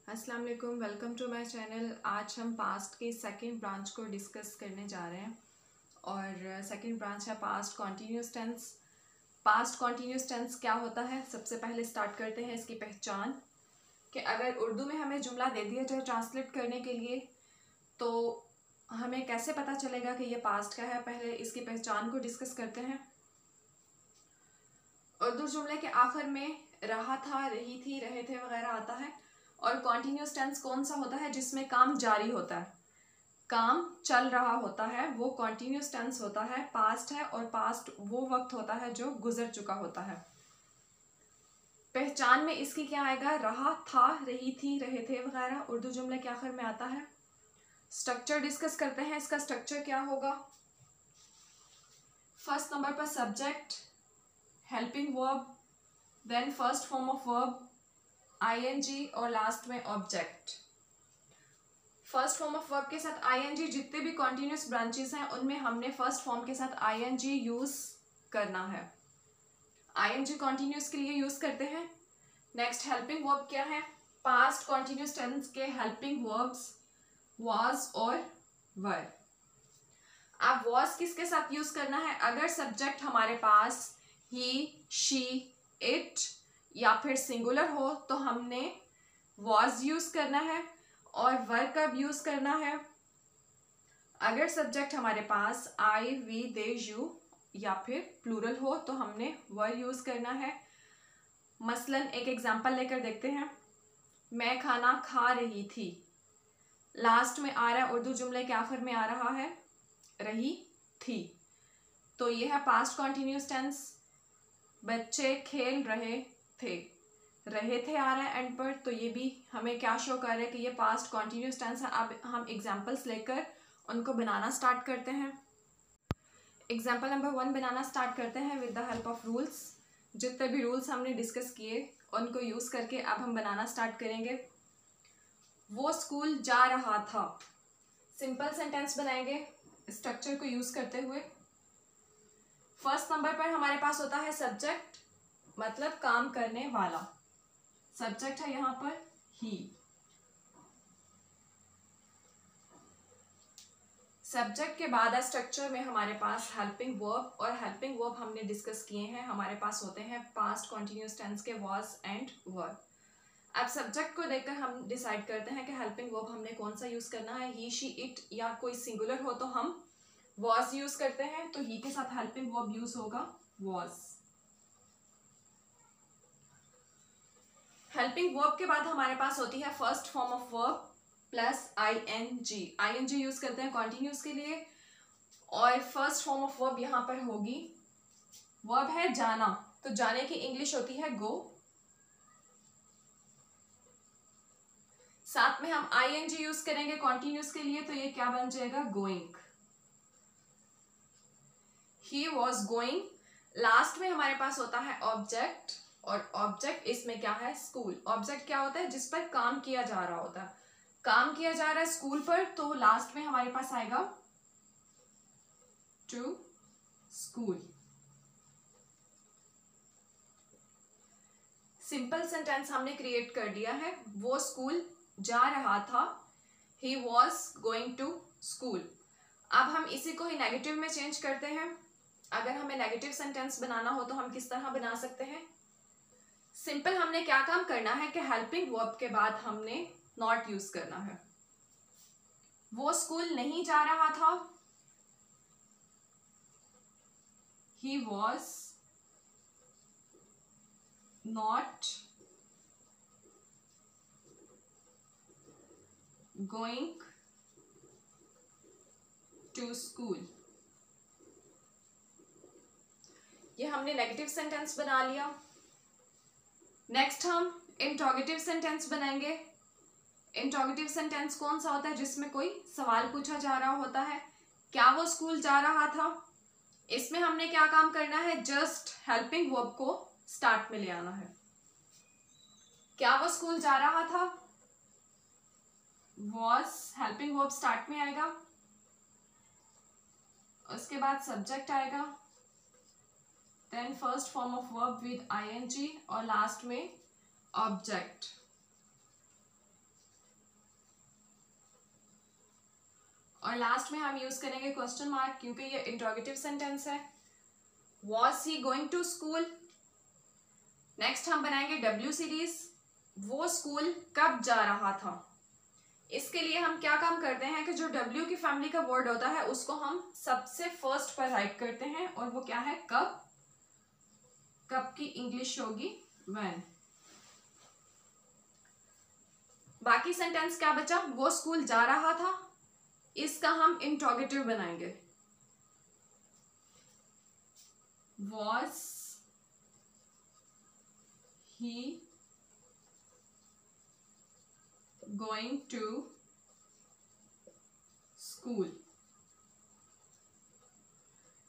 अस्सलाम वालेकुम, welcome to my channel. आज हम पास्ट के सेकंड ब्रांच को डिस्कस करने जा रहे हैं और सेकंड ब्रांच है past continuous tense. Past continuous tense क्या होता है, सबसे पहले स्टार्ट करते हैं इसकी पहचान कि अगर उर्दू में हमें जुमला दे दिया जाए ट्रांसलेट करने के लिए तो हमें कैसे पता चलेगा कि ये पास्ट का है। पहले इसकी पहचान को डिस्कस करते हैं। उर्दू जुमले के आखिर में रहा था, रही थी, रहे थे वगैरह आता है। और कॉन्टीन्यूस टेंस कौन सा होता है? जिसमें काम जारी होता है, काम चल रहा होता है, वो कॉन्टीन्यूस टेंस होता है। पास्ट है और पास्ट वो वक्त होता है जो गुजर चुका होता है। पहचान में इसकी क्या आएगा? रहा था, रही थी, रहे थे वगैरह उर्दू जुमले के आखिर में आता है। स्ट्रक्चर डिस्कस करते हैं, इसका स्ट्रक्चर क्या होगा। फर्स्ट नंबर पर subject, helping verb, then first form of verb ing और लास्ट में object. First form of verb के साथ ing, जितने भी कॉन्टिन्यूस ब्रांचेस हैं उनमें हमने फर्स्ट फॉर्म के साथ ing यूज करना है। ing कॉन्टिन्यूस के लिए यूज करते हैं। नेक्स्ट हेल्पिंग वर्ब क्या है? पास्ट कॉन्टिन्यूस टेंस के हेल्पिंग वर्ब्स was और were। अब was किसके साथ यूज करना है? अगर सब्जेक्ट हमारे पास he, she, it या फिर सिंगुलर हो तो हमने was यूज करना है। और were कब यूज करना है? अगर सब्जेक्ट हमारे पास I, we, they, you या फिर प्लूरल हो तो हमने were यूज करना है। मसलन एक एग्जांपल लेकर देखते हैं। मैं खाना खा रही थी, लास्ट में आ रहा है, उर्दू जुमले के आखिर में आ रहा है रही थी, तो यह है पास्ट कॉन्टिन्यूस टेंस। बच्चे खेल रहे थे, रहे थे आ रहा है एंड पर, तो ये भी हमें क्या शो कर रहा है कि ये पास्ट कॉन्टिन्यूस टेंस है। अब हम एग्जांपल्स लेकर उनको बनाना स्टार्ट करते हैं। एग्जांपल नंबर 1 बनाना स्टार्ट करते हैं with the help of rules. जितने भी रूल्स हमने डिस्कस किए उनको यूज करके अब हम बनाना स्टार्ट करेंगे। वो स्कूल जा रहा था, सिंपल सेंटेंस बनाएंगे स्ट्रक्चर को यूज करते हुए। फर्स्ट नंबर पर हमारे पास होता है सब्जेक्ट, मतलब काम करने वाला। सब्जेक्ट है यहां पर ही। सब्जेक्ट के बाद स्ट्रक्चर में हमारे पास हेल्पिंग वर्ब, और हेल्पिंग वर्ब हमने डिस्कस किए हैं, हमारे पास होते हैं पास्ट कॉन्टिन्यूस टेंस के was एंड were। अब सब्जेक्ट को देखकर हम डिसाइड करते हैं कि हेल्पिंग वर्ब हमने कौन सा यूज करना है। ही, शी, इट या कोई सिंगुलर हो तो हम was यूज करते हैं, तो ही के साथ हेल्पिंग वर्ब यूज होगा was। हेल्पिंग वर्ब के बाद हमारे पास होती है first form of verb plus ing use करते हैं कॉन्टिन्यूस के लिए। और फर्स्ट फॉर्म ऑफ वर्ब यहां पर होगी, वर्ब है जाना, तो जाने की इंग्लिश होती है गो। साथ में हम ing यूज करेंगे कॉन्टिन्यूस के लिए, तो ये क्या बन जाएगा? Going. He was going. Last में हमारे पास होता है ऑब्जेक्ट, और ऑब्जेक्ट इसमें क्या है? स्कूल। ऑब्जेक्ट क्या होता है? जिस पर काम किया जा रहा होता है। काम किया जा रहा है स्कूल पर, तो लास्ट में हमारे पास आएगा टू स्कूल। सिंपल सेंटेंस हमने क्रिएट कर दिया है। वो स्कूल जा रहा था, he was going to school. अब हम इसी को ही नेगेटिव में चेंज करते हैं। अगर हमें नेगेटिव सेंटेंस बनाना हो तो हम किस तरह बना सकते हैं? सिंपल हमने क्या काम करना है कि हेल्पिंग वर्ब के बाद हमने नॉट यूज करना है। वो स्कूल नहीं जा रहा था, he was not going to school. ये हमने नेगेटिव सेंटेंस बना लिया। नेक्स्ट हम इंट्रोगेटिव सेंटेंस बनाएंगे। इंट्रोगेटिव सेंटेंस कौन सा होता है? जिसमें कोई सवाल पूछा जा रहा होता है। क्या वो स्कूल जा रहा था? इसमें हमने क्या काम करना है? जस्ट हेल्पिंग वर्ब को स्टार्ट में ले आना है। क्या वो स्कूल जा रहा था? was हेल्पिंग वर्ब स्टार्ट में आएगा, उसके बाद सब्जेक्ट आएगा, then first form of verb with ing और लास्ट में ऑब्जेक्ट। और लास्ट में हम यूज करेंगे क्वेश्चन मार्क क्योंकि ये इंट्रोगेटिव सेंटेंस है. Was he going to school. Next हम बनाएंगे डब्ल्यू सीरीज. वो स्कूल कब जा रहा था. इसके लिए हम क्या काम करते हैं कि जो डब्ल्यू की फैमिली का वर्ड होता है उसको हम सबसे फर्स्ट पर राइट करते हैं और वो क्या है कब. कब की इंग्लिश होगी व्हेन. बाकी सेंटेंस क्या बचा. वो स्कूल जा रहा था. इसका हम इंट्रोगेटिव बनाएंगे. Was he going to school.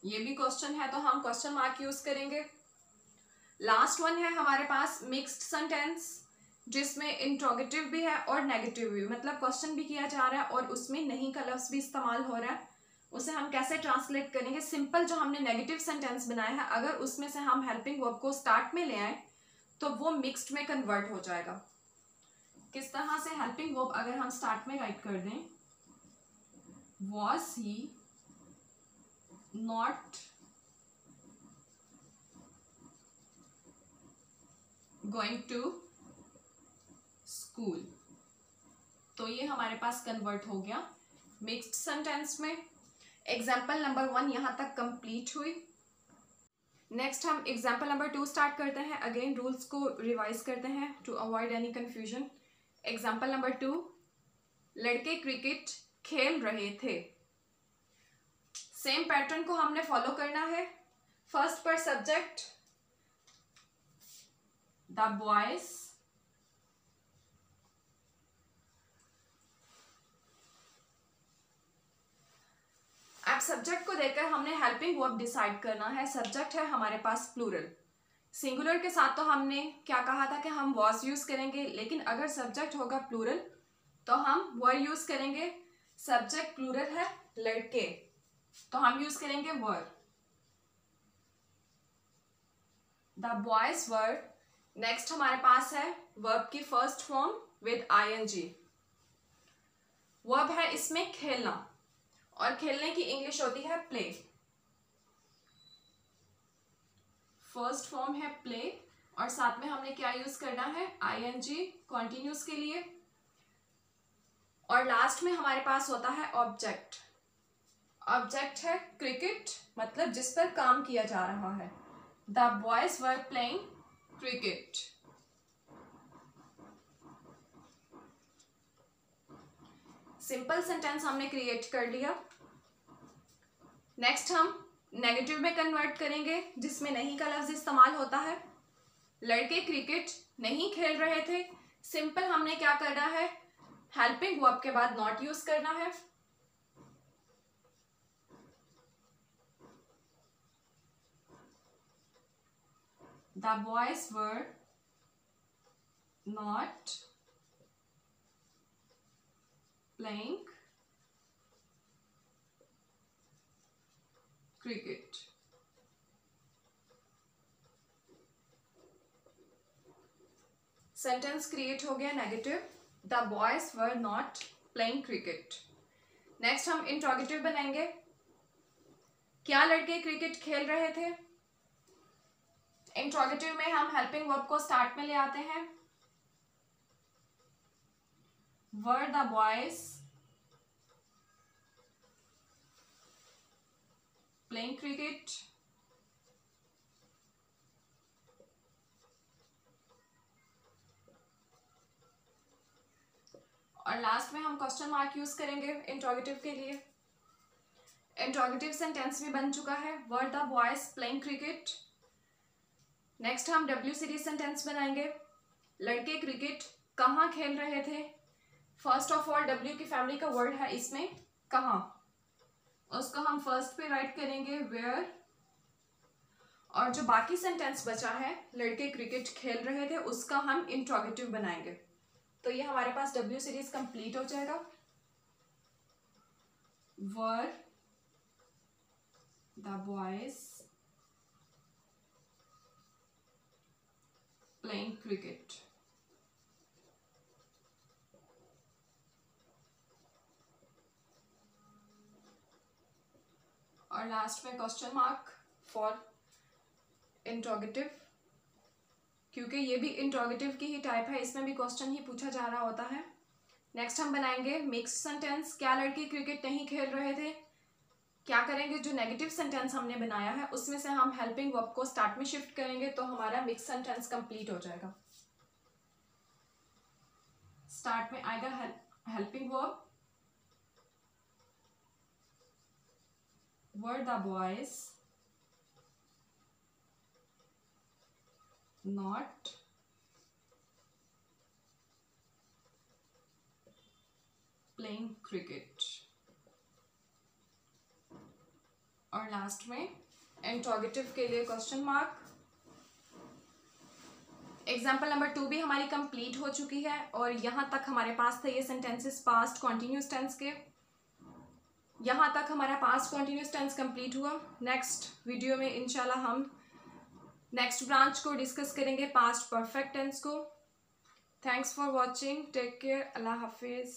ये भी क्वेश्चन है तो हम क्वेश्चन मार्क यूज करेंगे. लास्ट वन है हमारे पास मिक्स्ड सेंटेंस जिसमें इंट्रोगेटिव भी है और नेगेटिव भी. मतलब क्वेश्चन भी किया जा रहा है और उसमें नहीं का लफ्ज भी इस्तेमाल हो रहा है. उसे हम कैसे ट्रांसलेट करेंगे. सिंपल जो हमने नेगेटिव सेंटेंस बनाया है अगर उसमें से हम हेल्पिंग वर्ब को स्टार्ट में ले आए तो वो मिक्स्ड में कन्वर्ट हो जाएगा. किस तरह से हेल्पिंग वर्ब अगर हम स्टार्ट में राइट कर दें. Was he not going to school. तो ये हमारे पास कन्वर्ट हो गया मिक्स्ड सेंटेंस में. एग्जाम्पल नंबर 1 यहां तक कंप्लीट हुई. नेक्स्ट हम एग्जाम्पल नंबर 2 स्टार्ट करते हैं. अगेन रूल्स को रिवाइज करते हैं to avoid any confusion. Example number 2. लड़के क्रिकेट खेल रहे थे. सेम पैटर्न को हमने फॉलो करना है. फर्स्ट पर सब्जेक्ट द बॉयज. अब सब्जेक्ट को देखकर हमने हेल्पिंग वर्ब डिसाइड करना है. सब्जेक्ट है हमारे पास प्लूरल. सिंगुलर के साथ तो हमने क्या कहा था कि हम वॉज यूज करेंगे लेकिन अगर सब्जेक्ट होगा प्लूरल तो हम वर यूज करेंगे. सब्जेक्ट प्लूरल है लड़के तो हम यूज करेंगे were. The boys were. Next हमारे पास है वर्ब की first form with ING. Verb है इसमें खेलना और खेलने की इंग्लिश होती है प्ले. फर्स्ट फॉर्म है प्ले और साथ में हमने क्या यूज करना है आईएनजी कॉन्टिन्यूस के लिए. और लास्ट में हमारे पास होता है ऑब्जेक्ट. ऑब्जेक्ट है क्रिकेट मतलब जिस पर काम किया जा रहा है. The boys were playing cricket. Simple sentence हमने क्रिएट कर लिया. नेक्स्ट हम नेगेटिव में कन्वर्ट करेंगे जिसमें नहीं का लफ्ज इस्तेमाल होता है. लड़के क्रिकेट नहीं खेल रहे थे. सिंपल हमने क्या करना है हेल्पिंग वर्ब के बाद नॉट यूज करना है. The boys were not playing cricket. Sentence create हो गया negative. The boys were not playing cricket. Next हम इंट्रोगेटिव बनाएंगे. क्या लड़के क्रिकेट खेल रहे थे. इंट्रोगेटिव में हम हेल्पिंग वर्ब को स्टार्ट में ले आते हैं. वर द बॉयज प्लेइंग क्रिकेट. और लास्ट में हम क्वेश्चन मार्क यूज करेंगे इंट्रोगेटिव के लिए. इंट्रोगेटिव सेंटेंस भी बन चुका है. वर the boys playing cricket. Next हम डब्ल्यू सीरीज सेंटेंस बनाएंगे. लड़के क्रिकेट कहाँ खेल रहे थे. फर्स्ट ऑफ ऑल डब्ल्यू की फैमिली का वर्ड है इसमें कहाँ. उसको हम फर्स्ट पे राइट करेंगे वेयर. और जो बाकी सेंटेंस बचा है लड़के क्रिकेट खेल रहे थे उसका हम इंट्रोगेटिव बनाएंगे. तो ये हमारे पास डब्ल्यू सीरीज कंप्लीट हो जाएगा. वर द बॉयज प्लेइंग क्रिकेट. और लास्ट में क्वेश्चन मार्क फॉर इंट्रोगेटिव, क्योंकि ये भी इंट्रोगेटिव की ही टाइप है, इसमें भी क्वेश्चन ही पूछा जा रहा होता है। नेक्स्ट हम बनाएंगे मिक्स सेंटेंस। क्या लड़के क्रिकेट नहीं खेल रहे थे? क्या करेंगे, जो नेगेटिव सेंटेंस हमने बनाया है उसमें से हम हेल्पिंग वर्ब को स्टार्ट में शिफ्ट करेंगे तो हमारा मिक्स सेंटेंस कंप्लीट हो जाएगा। स्टार्ट में आएगा helping verb, were the boys not playing cricket, और लास्ट में इंट्रोगेटिव के लिए क्वेश्चन मार्क। एग्जाम्पल नंबर 2 भी हमारी कंप्लीट हो चुकी है और यहाँ तक हमारे पास थे ये सेंटेंसेस पास्ट कॉन्टिन्यूस टेंस के। यहाँ तक हमारा पास्ट कॉन्टिन्यूस टेंस कंप्लीट हुआ। नेक्स्ट वीडियो में इंशाल्लाह हम नेक्स्ट ब्रांच को डिस्कस करेंगे, पास्ट परफेक्ट टेंस को। Thanks for watching, take care, अल्लाह हाफिज़।